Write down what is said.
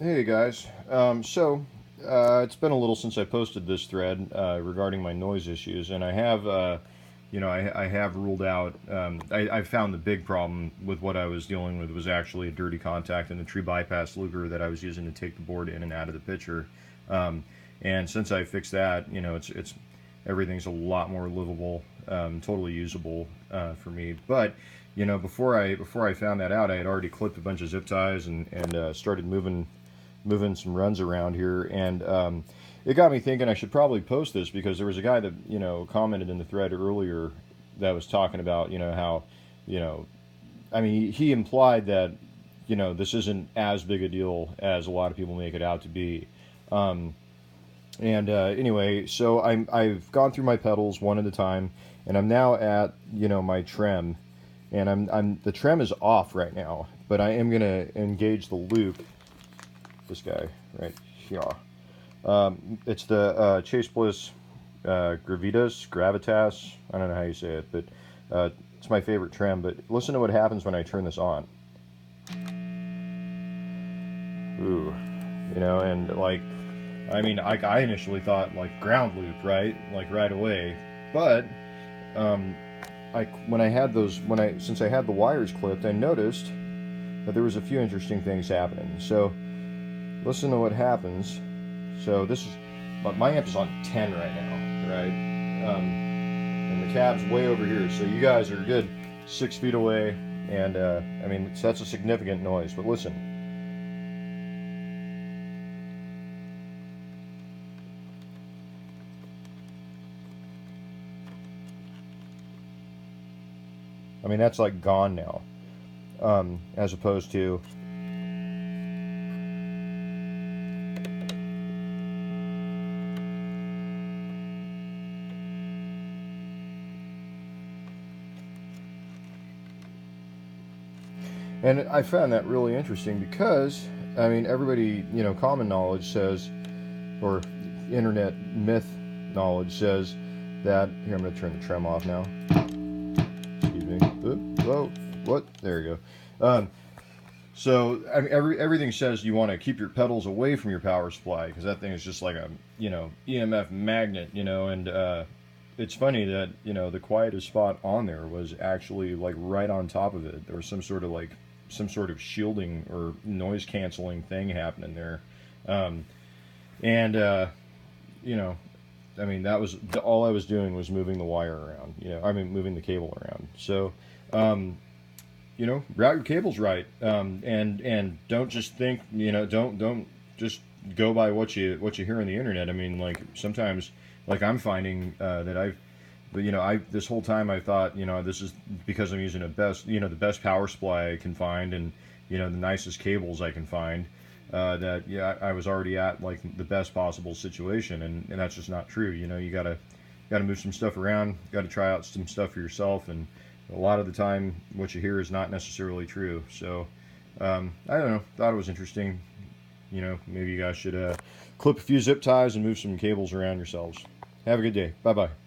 Hey guys, it's been a little since I posted this thread regarding my noise issues, and I have, I have ruled out. I found the big problem with what I was dealing with was actually a dirty contact in the tree bypass luger that I was using to take the board in and out of the pitcher. Um, and since I fixed that, it's everything's a lot more livable, totally usable for me. But before I found that out, I had already clipped a bunch of zip ties and started moving some runs around here, and it got me thinking I should probably post this because there was a guy that commented in the thread earlier that was talking about how you know I mean he implied that this isn't as big a deal as a lot of people make it out to be. Um, and Anyway, so I've gone through my pedals one at a time, and I'm now at my trem, and the trem is off right now, but I am gonna engage the loop. This guy right here. It's the Chase Bliss Gravitas. I don't know how you say it, but it's my favorite trem. But listen to what happens when I turn this on. Ooh, and like, I mean, I initially thought like ground loop, right? Like right away. But um, since I had the wires clipped, I noticed that there was a few interesting things happening. So listen to what happens. So this is, my amp is on 10 right now, right? And the cab's way over here. So you guys are a good 6 feet away, and I mean, so that's a significant noise. But listen. I mean, that's like gone now, as opposed to. And I found that really interesting because, I mean, everybody, common knowledge says, or internet myth knowledge says that, here, I'm going to turn the trem off now. Excuse me. Oop, whoa, what? There you go. So, I mean, everything says you want to keep your pedals away from your power supply because that thing is just like a, EMF magnet, and it's funny that, the quietest spot on there was actually like right on top of it. There was some sort of shielding or noise canceling thing happening there. Um, and I mean, that was all I was doing was moving the wire around. Moving the cable around. So, route your cables right, and don't just think, don't just go by what you hear on the internet. I mean, like sometimes, like I'm finding that I this whole time I thought, this is because I'm using the best power supply I can find, and the nicest cables I can find. That I was already at like the best possible situation, and that's just not true. You gotta move some stuff around, got to try out some stuff for yourself, and a lot of the time what you hear is not necessarily true. So I don't know, thought it was interesting. Maybe you guys should clip a few zip ties and move some cables around yourselves. Have a good day. Bye bye.